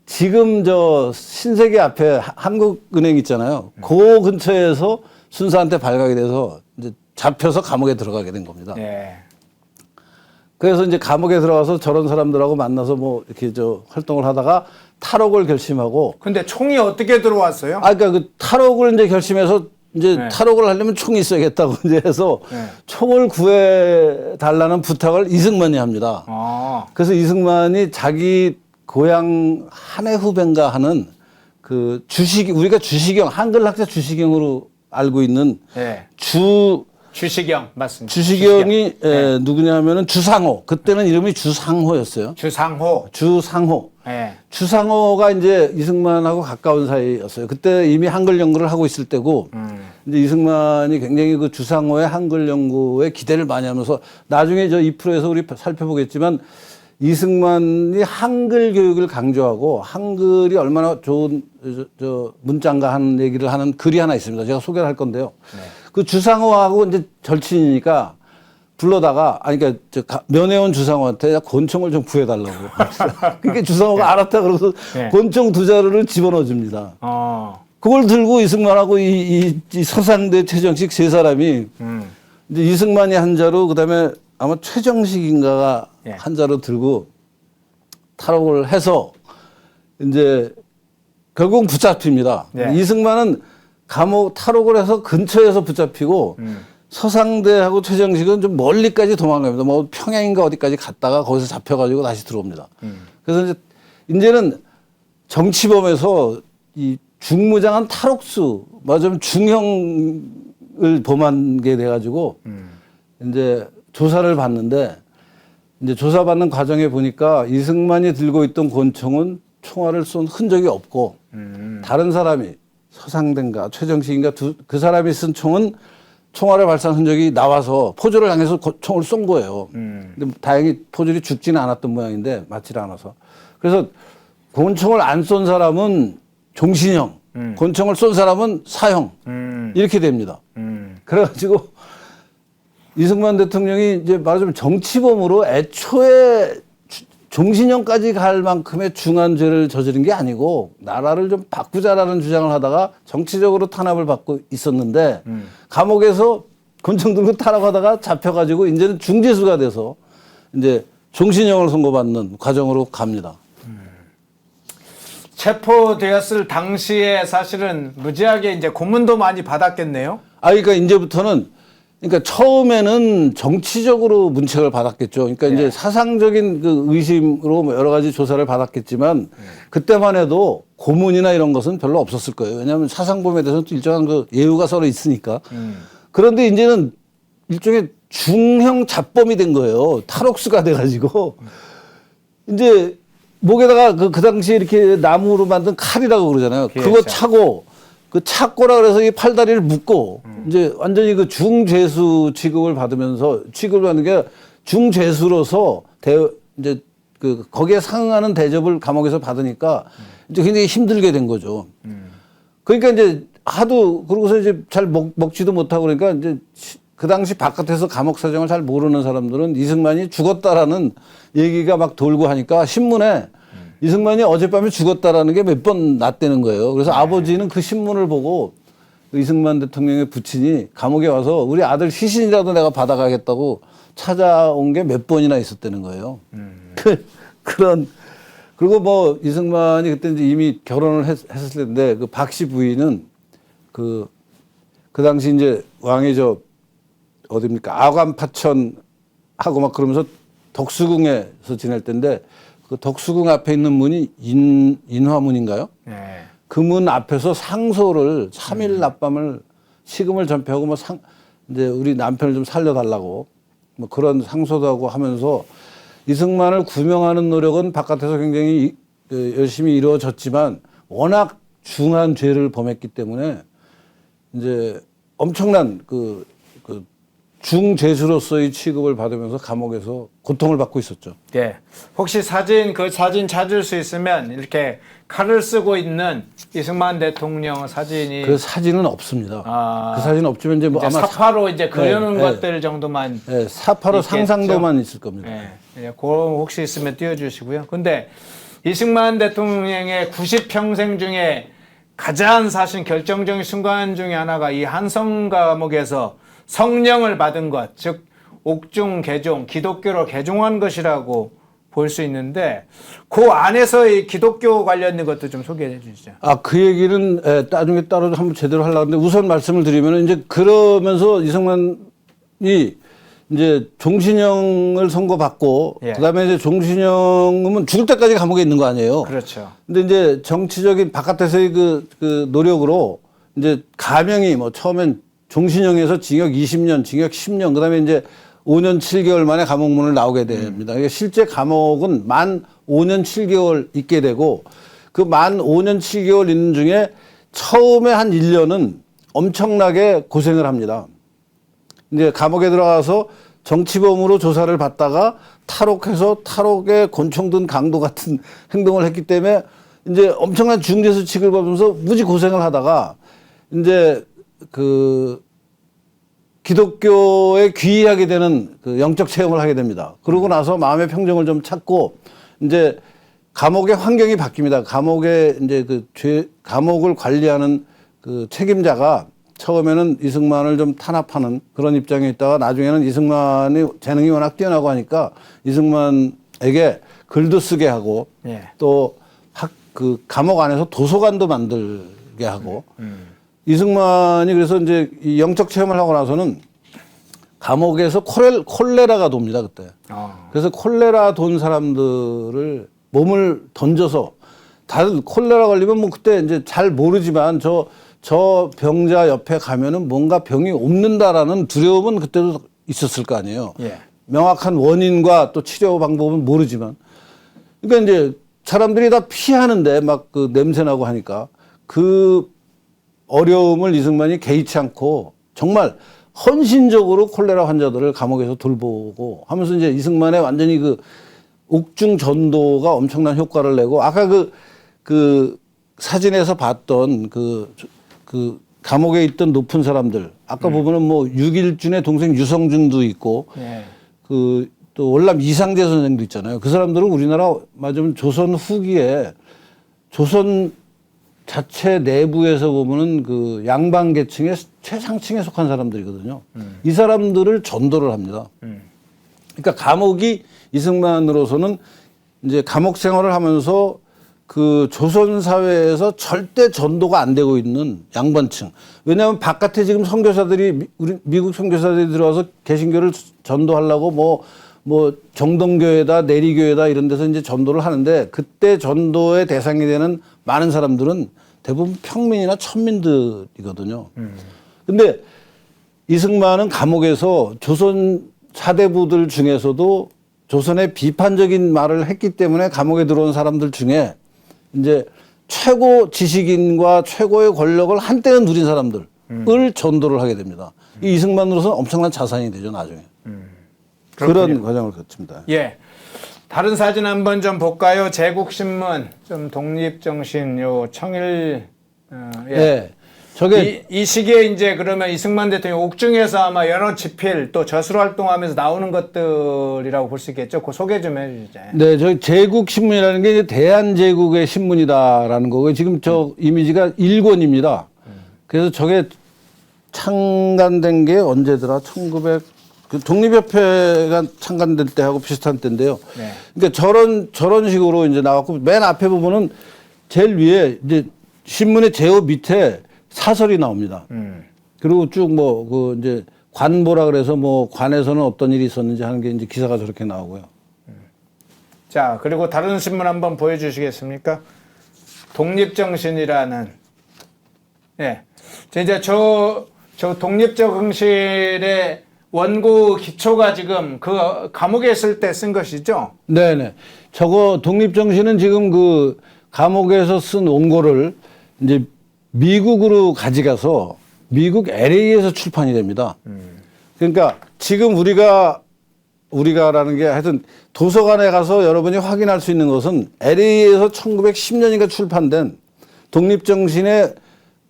Speaker 2: 지금 저 신세계 앞에 한국은행 있잖아요. 그 근처에서 순사한테 발각이 돼서 이제 잡혀서 감옥에 들어가게 된 겁니다.
Speaker 1: 네.
Speaker 2: 그래서 이제 감옥에 들어가서 저런 사람들하고 만나서 뭐 이렇게 저 활동을 하다가 탈옥을 결심하고.
Speaker 1: 근데 총이 어떻게 들어왔어요?
Speaker 2: 그러니까 그 탈옥을 이제 결심해서 이제
Speaker 1: 네.
Speaker 2: 탈옥을 하려면 총이 있어야겠다고 이제 해서
Speaker 1: 네.
Speaker 2: 총을 구해 달라는 부탁을 이승만이 합니다.
Speaker 1: 아.
Speaker 2: 그래서 이승만이 자기 고향 한해 후배인가 하는 그 우리가 주시경, 한글 학자 주시경으로 알고 있는
Speaker 1: 네. 주시경 맞습니다.
Speaker 2: 주시경이 누구냐 하면은 주상호. 그때는 이름이 주상호였어요.
Speaker 1: 주상호. 네.
Speaker 2: 주상호가 이제 이승만하고 가까운 사이였어요. 그때 이미 한글 연구를 하고 있을 때고, 이제 이승만이 굉장히 그 주상호의 한글 연구에 기대를 많이 하면서 나중에 저 2%에서 우리 살펴보겠지만 이승만이 한글 교육을 강조하고 한글이 얼마나 좋은 저 문자인가 하는 얘기를 하는 글이 하나 있습니다. 제가 소개를 할 건데요.
Speaker 1: 네.
Speaker 2: 그 주상호하고 이제 절친이니까 불러다가 그러니까 면회온 주상호한테 권총을 좀 구해달라고. 그게 주상호가 알았다 그러고서
Speaker 1: 네.
Speaker 2: 권총 2자루를 집어넣어 줍니다. 그걸 들고 이승만하고 이 서상대 최정식 세 사람이 이제 이승만이 한 자루 그다음에 아마 최정식인가가
Speaker 1: 네.
Speaker 2: 한 자루 들고 탈옥을 해서 이제 결국은 붙잡힙니다.
Speaker 1: 네.
Speaker 2: 이승만은 감옥 탈옥을 해서 근처에서 붙잡히고 서상대하고 최정식은 좀 멀리까지 도망갑니다. 뭐 평양인가 어디까지 갔다가 거기서 잡혀가지고 다시 들어옵니다. 그래서 이제는 정치범에서 이 중무장한 탈옥수, 맞으면 중형을 범한 게 돼가지고 이제 조사를 받는데 이제 조사받는 과정에 보니까 이승만이 들고 있던 권총은 총알을 쏜 흔적이 없고 다른 사람이 서상대인가 최정식인가 그 사람이 쓴 총은 총알을 발사한 흔적이 나와서 포졸을 향해서 총을 쏜 거예요. 근데 다행히 포졸이 죽지는 않았던 모양인데 맞지를 않아서. 그래서 권총을 안 쏜 사람은 종신형, 권총을 쏜 사람은 사형 이렇게 됩니다. 그래가지고 이승만 대통령이 이제 말하자면 정치범으로 애초에 종신형까지 갈 만큼의 중한 죄를 저지른 게 아니고 나라를 좀 바꾸자라는 주장을 하다가 정치적으로 탄압을 받고 있었는데 감옥에서 권총 들고 타락하다가 잡혀가지고 이제는 중재수가 돼서 이제 종신형을 선고받는 과정으로 갑니다.
Speaker 1: 체포되었을 당시에 사실은 무지하게 이제 고문도 많이 받았겠네요.
Speaker 2: 그러니까 이제부터는 그러니까 처음에는 정치적으로 문책을 받았겠죠. 그러니까 이제 사상적인 그 의심으로 뭐 여러 가지 조사를 받았겠지만 그때만 해도 고문이나 이런 것은 별로 없었을 거예요. 왜냐하면 사상범에 대해서는 또 일정한 그 예우가 서로 있으니까. 그런데 이제는 일종의 중형 잡범이 된 거예요. 탈옥수가 돼가지고 이제 목에다가 그 당시에 이렇게 나무로 만든 칼이라고 그러잖아요. 그거 차고 그 착고라 그래서 이 팔다리를 묶고 이제 완전히 그 중죄수 취급을 받으면서 취급을 받는 게 중죄수로서 이제 그 거기에 상응하는 대접을 감옥에서 받으니까 이제 굉장히 힘들게 된 거죠. 그러니까 이제 하도 그러고서 이제 잘 먹지도 못하고 그러니까 이제 그 당시 바깥에서 감옥 사정을 잘 모르는 사람들은 이승만이 죽었다라는 얘기가 막 돌고 하니까 신문에 이승만이 어젯밤에 죽었다라는 게 몇 번 났다는 거예요. 그래서 아버지는 그 신문을 보고 이승만 대통령의 부친이 감옥에 와서 우리 아들 시신이라도 내가 받아가겠다고 찾아온 게 몇 번이나 있었다는 거예요. 그리고 뭐 이승만이 그때 이제 이미 결혼을 했을 텐데 그 박씨 부인은 그 그 당시 이제 왕이 어딥니까? 아관파천 하고 막 그러면서 덕수궁에서 지낼 때인데 그 덕수궁 앞에 있는 문이 인화문인가요?
Speaker 1: 네.
Speaker 2: 그 문 앞에서 상소를 3일 낮밤을 시금을 전폐하고 뭐 이제 우리 남편을 좀 살려달라고 뭐 그런 상소도 하고 하면서 이승만을 구명하는 노력은 바깥에서 굉장히 열심히 이루어졌지만 워낙 중한 죄를 범했기 때문에 이제 엄청난 중죄수로서의 취급을 받으면서 감옥에서 고통을 받고 있었죠.
Speaker 1: 예. 혹시 그 사진 찾을 수 있으면 이렇게 칼을 쓰고 있는 이승만 대통령 사진이
Speaker 2: 그 사진은 없습니다. 그 사진은 없지만 이제 뭐
Speaker 1: 이제
Speaker 2: 아마
Speaker 1: 사파로 이제 그려놓은 것들 정도만
Speaker 2: 사파로
Speaker 1: 있겠죠?
Speaker 2: 상상도만 있을 겁니다.
Speaker 1: 예. 그 혹시 있으면 띄워주시고요. 근데 이승만 대통령의 90평생 중에 가장 사실 결정적인 순간 중에 하나가 이 한성 감옥에서 성령을 받은 것, 즉 옥중 개종, 기독교로 개종한 것이라고 볼 수 있는데 그 안에서 이 기독교 관련된 것도 좀 소개해 주시죠.
Speaker 2: 그 얘기는 나중에 따로 한번 제대로 하려고 하는데 우선 말씀을 드리면 이제 그러면서 이승만이 이제 종신형을 선고받고 그다음에 이제 종신형은 죽을 때까지 감옥에 있는 거 아니에요.
Speaker 1: 그렇죠.
Speaker 2: 근데 이제 정치적인 바깥에서의 그 노력으로 이제 가명이 뭐 처음엔 종신형에서 징역 20년, 징역 10년, 그다음에 이제 5년 7개월 만에 감옥문을 나오게 됩니다. 실제 감옥은 만 5년 7개월 있게 되고 그 만 5년 7개월 있는 중에 처음에 한 1년은 엄청나게 고생을 합니다. 이제 감옥에 들어가서 정치범으로 조사를 받다가 탈옥해서 탈옥에 곤충 든 강도 같은 행동을 했기 때문에 이제 엄청난 중죄수 취급을 받으면서 무지 고생을 하다가 이제 기독교에 귀의하게 되는 그 영적 체험을 하게 됩니다. 그러고 나서 마음의 평정을 좀 찾고 이제 감옥의 환경이 바뀝니다. 감옥에 이제 감옥을 관리하는 그 책임자가 처음에는 이승만을 좀 탄압하는 그런 입장에 있다가 나중에는 이승만이 재능이 워낙 뛰어나고 하니까 이승만에게 글도 쓰게 하고 또 감옥 안에서 도서관도 만들게 하고 이승만이 그래서 이제 이 영적 체험을 하고 나서는 감옥에서 콜레라가 돕니다, 그때. 그래서 콜레라 돈 사람들을 몸을 던져서 다들 콜레라 걸리면 뭐 그때 이제 잘 모르지만 저 병자 옆에 가면은 뭔가 병이 옵는다라는 두려움은 그때도 있었을 거 아니에요. 명확한 원인과 또 치료 방법은 모르지만. 그러니까 이제 사람들이 다 피하는데 막 그 냄새나고 하니까 그 어려움을 이승만이 개의치 않고 정말 헌신적으로 콜레라 환자들을 감옥에서 돌보고 하면서 이제 이승만의 완전히 그 옥중 전도가 엄청난 효과를 내고 아까 그 사진에서 봤던 그 감옥에 있던 높은 사람들 아까 보면은 뭐 육일준의 동생 유성준도 있고 또 월남 이상재 선생도 있잖아요. 그 사람들은 우리나라 맞으면 조선 후기에 조선 자체 내부에서 보면은 그 양반 계층의 최상층에 속한 사람들이거든요. 이 사람들을 전도를 합니다. 그러니까 감옥이 이승만으로서는 이제 감옥 생활을 하면서 그 조선 사회에서 절대 전도가 안 되고 있는 양반층. 왜냐하면 바깥에 지금 선교사들이 우리 미국 선교사들이 들어와서 개신교를 전도하려고 뭐 정동교회다 내리교회다 이런 데서 이제 전도를 하는데 그때 전도의 대상이 되는 많은 사람들은 대부분 평민이나 천민들이거든요. 근데 이승만은 감옥에서 조선 사대부들 중에서도 조선의 비판적인 말을 했기 때문에 감옥에 들어온 사람들 중에 이제 최고 지식인과 최고의 권력을 한때는 누린 사람들을 전도를 하게 됩니다. 이 이승만으로서는 엄청난 자산이 되죠, 나중에. 그런 과정을 거칩니다.
Speaker 1: 예. 다른 사진 한번 좀 볼까요? 제국신문, 좀 독립정신, 청일,
Speaker 2: 저게
Speaker 1: 이 시기에 이제 그러면 이승만 대통령 옥중에서 아마 여러 집필 또 저술 활동하면서 나오는 것들이라고 볼 수 있겠죠? 그 소개 좀 해주시죠.
Speaker 2: 네, 저희 제국신문이라는 게 이제 대한제국의 신문이다라는 거고요. 지금 저 이미지가 일권입니다. 그래서 저게 창간된 게 언제더라? 독립협회가 창간될 때하고 비슷한 때인데요. 그러니까 저런 식으로 이제 나왔고 맨 앞에 보면은 제일 위에 이제 신문의 제호 밑에 사설이 나옵니다. 그리고 쭉 뭐 그 이제 관보라 그래서 뭐 관에서는 어떤 일이 있었는지 하는 게 이제 기사가 저렇게 나오고요.
Speaker 1: 자, 그리고 다른 신문 한번 보여주시겠습니까? 독립정신이라는, 예. 이제 저 독립정신의 원고 기초가 지금 그 감옥에 있을 때 쓴 것이죠?
Speaker 2: 네네. 저거 독립정신은 지금 그 감옥에서 쓴 원고를 이제 미국으로 가져가서 미국 LA에서 출판이 됩니다. 그러니까 지금 우리가라는 게 하여튼 도서관에 가서 여러분이 확인할 수 있는 것은 LA에서 1910년인가 출판된 독립정신의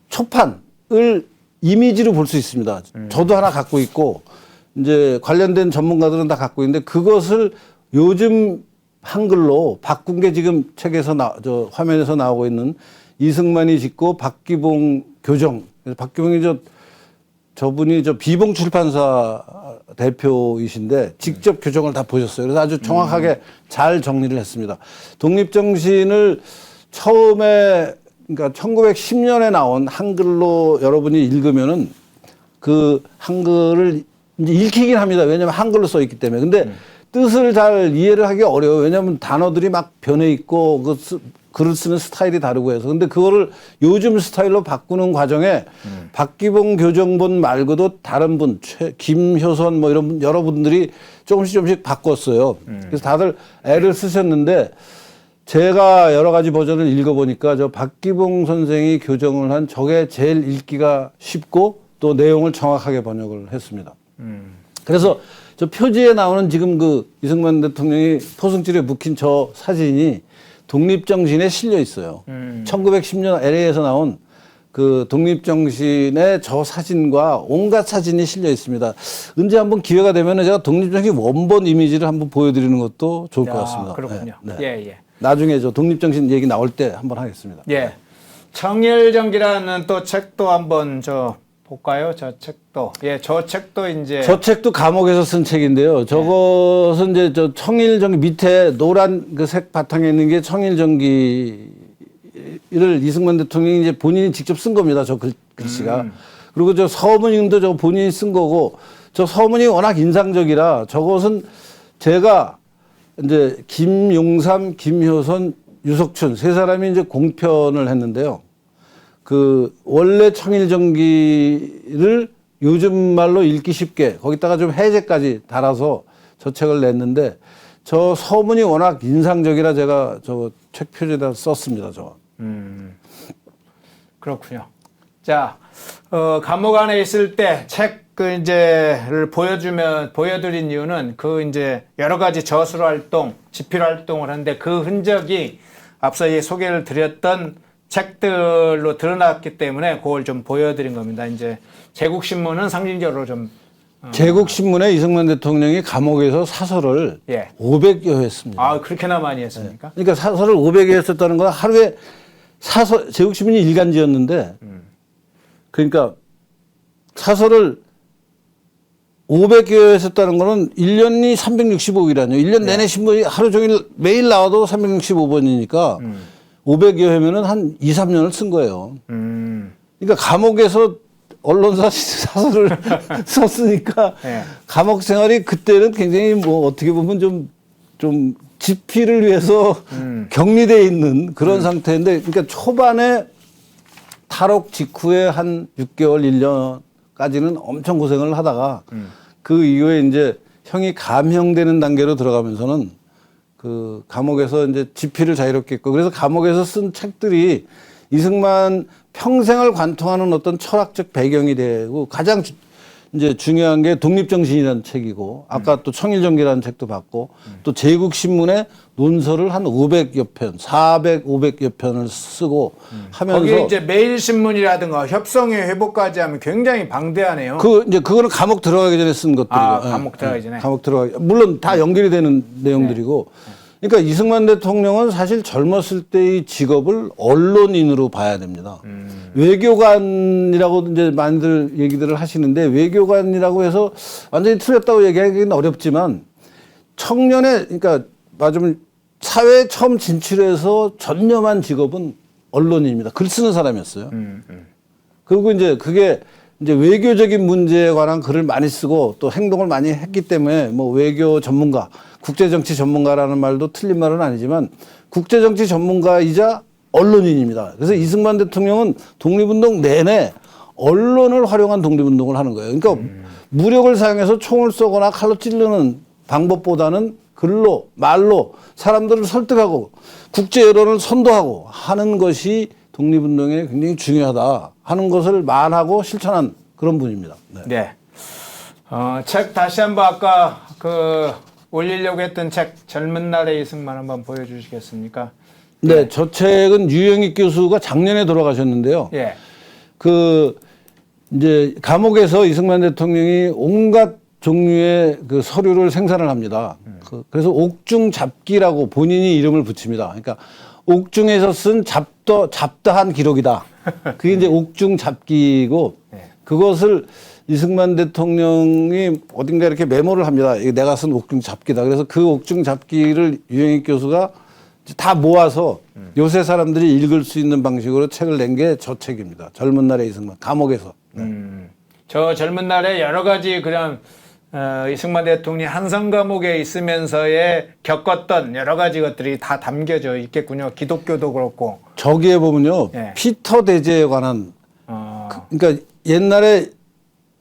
Speaker 2: 초판을 이미지로 볼 수 있습니다. 저도 하나 갖고 있고 이제 관련된 전문가들은 다 갖고 있는데 그것을 요즘 한글로 바꾼 게 지금 책에서 저 화면에서 나오고 있는 이승만이 짓고 박기봉 교정. 그래서 박기봉이 저분이 비봉 출판사 대표이신데 직접 교정을 다 보셨어요. 그래서 아주 정확하게 잘 정리를 했습니다. 독립정신을 처음에 그러니까 1910년에 나온 한글로 여러분이 읽으면은 그 한글을 이제 읽히긴 합니다. 왜냐하면 한글로 써 있기 때문에. 근데 뜻을 잘 이해를 하기 어려워요. 왜냐하면 단어들이 막 변해 있고 글을 쓰는 스타일이 다르고 해서. 근데 그거를 요즘 스타일로 바꾸는 과정에 박기봉 교정본 말고도 다른 분, 김효선 뭐 이런 여러분들이 조금씩 바꿨어요. 그래서 다들 애를 쓰셨는데 제가 여러 가지 버전을 읽어보니까 저 박기봉 선생이 교정을 한 저게 제일 읽기가 쉽고 또 내용을 정확하게 번역을 했습니다. 그래서 저 표지에 나오는 지금 그 이승만 대통령이 포승줄에 묵힌 저 사진이 독립정신에 실려 있어요. 1910년 LA에서 나온 그 독립정신의 저 사진과 온갖 사진이 실려 있습니다. 언제 한번 기회가 되면 제가 독립정신 원본 이미지를 한번 보여드리는 것도 좋을 것 같습니다.
Speaker 1: 그렇군요.
Speaker 2: 네, 네.
Speaker 1: 예, 예.
Speaker 2: 나중에 저 독립정신 얘기 나올 때 한번 하겠습니다.
Speaker 1: 예. 청일정기라는 또 책도 한번 볼까요? 저 책도. 예, 저 책도 이제.
Speaker 2: 저 책도 감옥에서 쓴 책인데요. 저것은 이제 저 청일정기 밑에 노란 그 색 바탕에 있는 게 청일정기를 이승만 대통령이 이제 본인이 직접 쓴 겁니다. 저 글씨가. 그리고 저 서문임도 저 본인이 쓴 거고 저 서문이 워낙 인상적이라 저것은 제가 이제 김용삼, 김효선, 유석춘 세 사람이 이제 공편을 했는데요. 그 원래 청일정기를 요즘 말로 읽기 쉽게 거기다가 좀 해제까지 달아서 저 책을 냈는데 저 서문이 워낙 인상적이라 제가 저 책 표지에다 썼습니다.
Speaker 1: 그렇군요. 자, 감옥 안에 있을 때 책 이제를 보여드린 이유는 그 이제 여러 가지 저술 활동, 집필 활동을 하는데 그 흔적이 앞서 소개를 드렸던 책들로 드러났기 때문에 그걸 좀 보여드린 겁니다. 이제 제국신문은 상징적으로 좀
Speaker 2: 제국신문에 이승만 대통령이 감옥에서 사설을 500여 회 했습니다.
Speaker 1: 아, 그렇게나 많이 했습니까?
Speaker 2: 네. 그러니까 사설을 500여 했었다는 건 하루에 제국신문이 일간지였는데 그러니까 사설을 500여 했었다는 거는 1년이 365일이라뇨. 1년 내내 신문이 하루 종일 매일 나와도 365번이니까 500여 회면은 한 2, 3년을 쓴 거예요. 그러니까 감옥에서 언론사 사설을 썼으니까 감옥 생활이 그때는 굉장히 뭐 어떻게 보면 좀 집필을 위해서 격리되어 있는 그런 상태인데 그러니까 초반에 탈옥 직후에 한 6개월, 1년까지는 엄청 고생을 하다가 그 이후에 이제 형이 감형되는 단계로 들어가면서는 그 감옥에서 이제 집필을 자유롭게 했고 그래서 감옥에서 쓴 책들이 이승만 평생을 관통하는 어떤 철학적 배경이 되고 가장 이제 중요한 게 독립정신이라는 책이고 아까 또 청일정기라는 책도 봤고 또 제국신문에 논설을 한 500여 편, 400, 500여 편을 쓰고 하면서
Speaker 1: 거기에 이제 매일신문이라든가 협성의 회복까지 하면 굉장히 방대하네요.
Speaker 2: 이제 그거는 감옥 들어가기 전에 쓴 것들이고.
Speaker 1: 감옥 들어가기 전에.
Speaker 2: 감옥 들어가기. 물론 다 연결이 되는 내용들이고. 그러니까 이승만 대통령은 사실 젊었을 때의 직업을 언론인으로 봐야 됩니다. 외교관이라고 이제 많이들 얘기들을 하시는데 외교관이라고 해서 완전히 틀렸다고 얘기하기는 어렵지만 청년의 그러니까 맞으면 사회에 처음 진출해서 전념한 직업은 언론인입니다. 글 쓰는 사람이었어요. 그리고 이제 그게 이제 외교적인 문제에 관한 글을 많이 쓰고 또 행동을 많이 했기 때문에 뭐 외교 전문가, 국제정치 전문가라는 말도 틀린 말은 아니지만 국제정치 전문가이자 언론인입니다. 그래서 이승만 대통령은 독립운동 내내 언론을 활용한 독립운동을 하는 거예요. 그러니까 무력을 사용해서 총을 쏘거나 칼로 찌르는 방법보다는 글로, 말로 사람들을 설득하고 국제 여론을 선도하고 하는 것이 독립운동에 굉장히 중요하다 하는 것을 말하고 실천한 그런 분입니다. 네.
Speaker 1: 네. 책 다시 한번 아까 올리려고 했던 책 젊은 날의 이승만 한번 보여주시겠습니까?
Speaker 2: 네, 저 책은 유영익 교수가 작년에 돌아가셨는데요.
Speaker 1: 예.
Speaker 2: 이제 감옥에서 이승만 대통령이 온갖 종류의 그 서류를 생산을 합니다. 그래서 옥중 잡기라고 본인이 이름을 붙입니다. 그러니까 옥중에서 쓴 잡다한 기록이다. 그게 이제 옥중 잡기고 그것을 이승만 대통령이 어딘가 이렇게 메모를 합니다. 이게 내가 쓴 옥중 잡기다. 그래서 그 옥중 잡기를 유영익 교수가 다 모아서 요새 사람들이 읽을 수 있는 방식으로 책을 낸 게 저 책입니다. 젊은 날의 이승만, 감옥에서.
Speaker 1: 저 젊은 날에 여러 가지 그냥 이승만 대통령이 한성 감옥에 있으면서의 겪었던 여러 가지 것들이 다 담겨져 있겠군요. 기독교도 그렇고.
Speaker 2: 저기에 보면요.
Speaker 1: 예.
Speaker 2: 피터 대제에 관한 그러니까 옛날에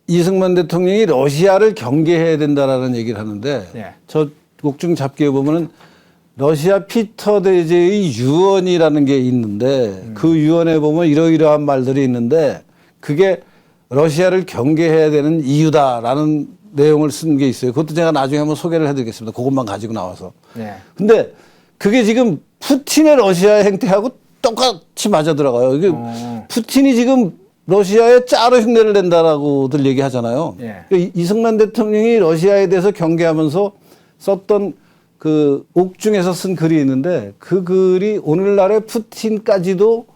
Speaker 2: 이승만 대통령이 러시아를 경계해야 된다라는 얘기를 하는데
Speaker 1: 예.
Speaker 2: 저 옥중 잡기에 보면은 러시아 피터 대제의 유언이라는 게 있는데 그 유언에 보면 이러이러한 말들이 있는데 그게 러시아를 경계해야 되는 이유다라는 내용을 쓴 게 있어요. 그것도 제가 나중에 한번 소개를 해드리겠습니다. 그것만 가지고 나와서.
Speaker 1: 네.
Speaker 2: 근데 그게 지금 푸틴의 러시아 행태하고 똑같이 맞아 들어가요. 이게 푸틴이 지금 러시아에 짜로 흉내를 낸다라고들 얘기하잖아요.
Speaker 1: 예.
Speaker 2: 그러니까 이승만 대통령이 러시아에 대해서 경계하면서 썼던 그 옥중에서 쓴 글이 있는데 그 글이 오늘날의 푸틴까지도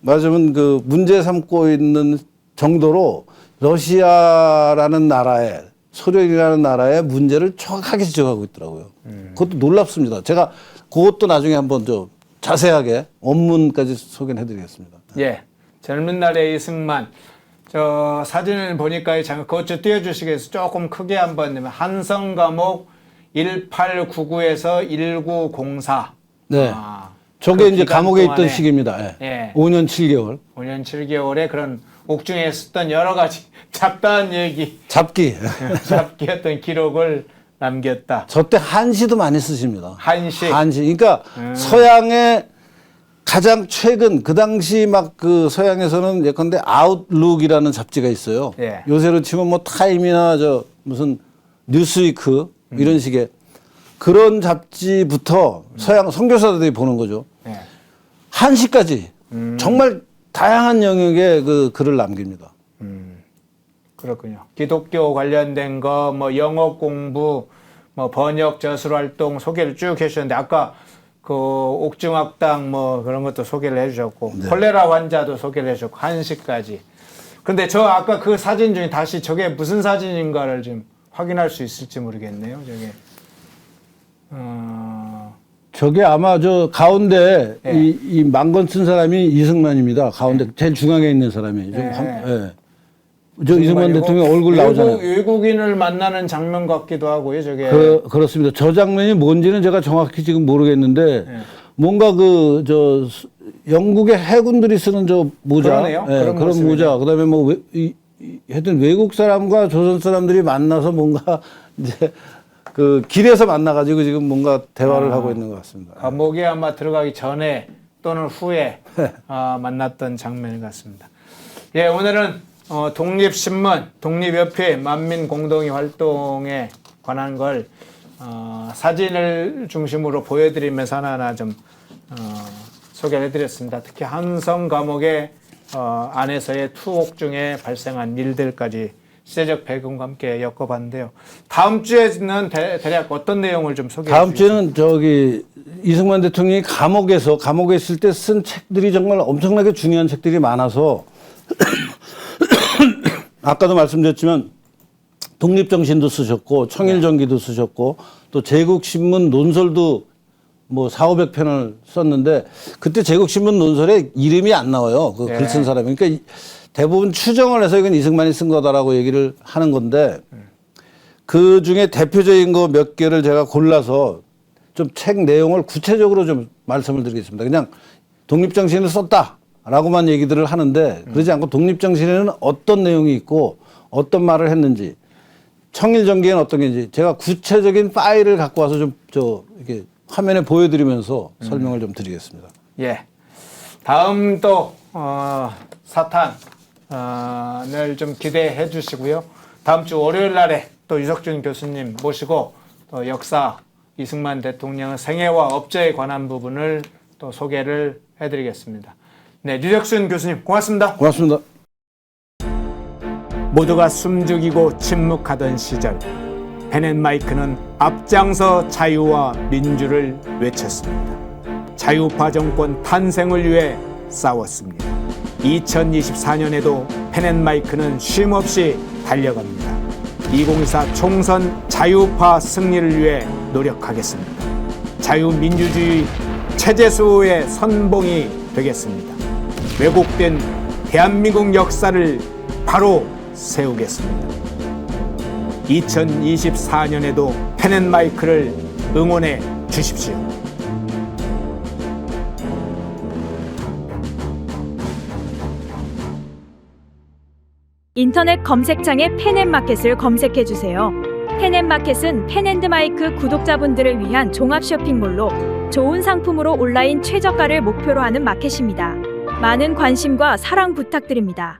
Speaker 2: 말하자면 그 문제 삼고 있는 정도로 러시아라는 나라에 소련이라는 나라의 문제를 정확하게 지적하고 있더라고요. 그것도 놀랍습니다. 제가 그것도 나중에 한번 좀 자세하게 원문까지 소개해 드리겠습니다.
Speaker 1: 예. 젊은 날의 이승만. 저 사진을 보니까 잠깐 그것 좀 띄워주시겠어요? 조금 크게 한번 내면 한성 감옥 1899에서 1904.
Speaker 2: 네.
Speaker 1: 아,
Speaker 2: 저게
Speaker 1: 그
Speaker 2: 이제
Speaker 1: 기간
Speaker 2: 감옥에
Speaker 1: 동안에,
Speaker 2: 있던 시기입니다. 예.
Speaker 1: 예.
Speaker 2: 5년 7개월.
Speaker 1: 5년 7개월에 그런 옥중에 썼던 여러 가지 잡다한 얘기,
Speaker 2: 잡기.
Speaker 1: 잡기였던 기록을 남겼다.
Speaker 2: 저때 한시도 많이 쓰십니다.
Speaker 1: 한시.
Speaker 2: 한시. 그러니까 서양의 가장 최근 그 당시 막 그 서양에서는 예컨대 아웃룩이라는 잡지가 있어요.
Speaker 1: 예.
Speaker 2: 요새로 치면 뭐 타임이나 저 무슨 뉴스위크 이런 식의 그런 잡지부터 서양 선교사들이 보는 거죠.
Speaker 1: 예.
Speaker 2: 한시까지 정말 다양한 영역의 그 글을 남깁니다.
Speaker 1: 그렇군요. 기독교 관련된 거, 뭐 영어 공부, 뭐 번역 저술 활동 소개를 쭉 해주셨는데 아까 그 옥중학당 뭐 그런 것도 소개를 해주셨고 콜레라 환자도 소개를 해주셨고 한시까지. 근데 저 아까 그 사진 중에 다시 저게 무슨 사진인가를 좀 확인할 수 있을지 모르겠네요.
Speaker 2: 저게 아마 저 가운데
Speaker 1: 예.
Speaker 2: 이 만권 쓴 사람이 이승만입니다. 가운데 제일 중앙에 있는 사람이.
Speaker 1: 예.
Speaker 2: 저 이승만 대통령 얼굴 나오잖아요.
Speaker 1: 외국인을 만나는 장면 같기도 하고요. 저게.
Speaker 2: 그렇습니다. 저 장면이 뭔지는 제가 정확히 지금 모르겠는데 뭔가 그 저 영국의 해군들이 쓰는 저 모자,
Speaker 1: 그러네요. 그런
Speaker 2: 그런
Speaker 1: 모습이네요.
Speaker 2: 모자. 그다음에 뭐 하여튼 외국 사람과 조선 사람들이 만나서 뭔가 이제 그 길에서 만나가지고 지금 뭔가 대화를 하고 있는 것 같습니다.
Speaker 1: 감옥에 아마 들어가기 전에 또는 후에 만났던 장면 같습니다. 예, 오늘은 독립신문, 독립협회, 만민공동의 활동에 관한 걸 사진을 중심으로 보여드리면서 하나하나 좀 소개를 해드렸습니다. 특히 한성 감옥의 안에서의 투옥 중에 발생한 일들까지 시대적 배경과 함께 엮어봤는데요. 다음 주에는 대략 어떤 내용을 좀 소개해
Speaker 2: 다음
Speaker 1: 주시죠?
Speaker 2: 주에는 저기 이승만 대통령이 감옥에 있을 때 쓴 책들이 정말 엄청나게 중요한 책들이 많아서 아까도 말씀드렸지만 독립정신도 쓰셨고 청일전기도 쓰셨고 또 제국신문 논설도 뭐 400~500편을 썼는데 그때 제국신문 논설에 이름이 안 나와요. 그 글 쓴 사람이. 그러니까 대부분 추정을 해서 이건 이승만이 쓴 거다라고 얘기를 하는 건데 그 중에 대표적인 거 몇 개를 제가 골라서 좀 책 내용을 구체적으로 좀 말씀을 드리겠습니다. 그냥 독립정신을 썼다라고만 얘기들을 하는데 그러지 않고 독립정신에는 어떤 내용이 있고 어떤 말을 했는지 청일전기에는 어떤 게인지 제가 구체적인 파일을 갖고 와서 좀 이렇게 화면에 보여드리면서 설명을 좀 드리겠습니다.
Speaker 1: 예. 다음 또 사탄을 좀 기대해 주시고요. 다음 주 월요일 날에 또 유석준 교수님 모시고 또 역사 이승만 대통령의 생애와 업적에 관한 부분을 또 소개를 해드리겠습니다. 네, 유석준 교수님 고맙습니다.
Speaker 2: 고맙습니다.
Speaker 1: 모두가 숨죽이고 침묵하던 시절 펜앤마이크는 앞장서 자유와 민주를 외쳤습니다. 자유파 정권 탄생을 위해 싸웠습니다. 2024년에도 펜앤마이크는 쉼없이 달려갑니다. 2024 총선 자유파 승리를 위해 노력하겠습니다. 자유민주주의 체제수호의 선봉이 되겠습니다. 왜곡된 대한민국 역사를 바로 세우겠습니다. 2024년에도 펜앤마이크를 응원해 주십시오.
Speaker 3: 인터넷 검색창에 펜앤마켓을 검색해 주세요. 펜앤마켓은 펜앤드마이크 구독자분들을 위한 종합 쇼핑몰로 좋은 상품으로 온라인 최저가를 목표로 하는 마켓입니다. 많은 관심과 사랑 부탁드립니다.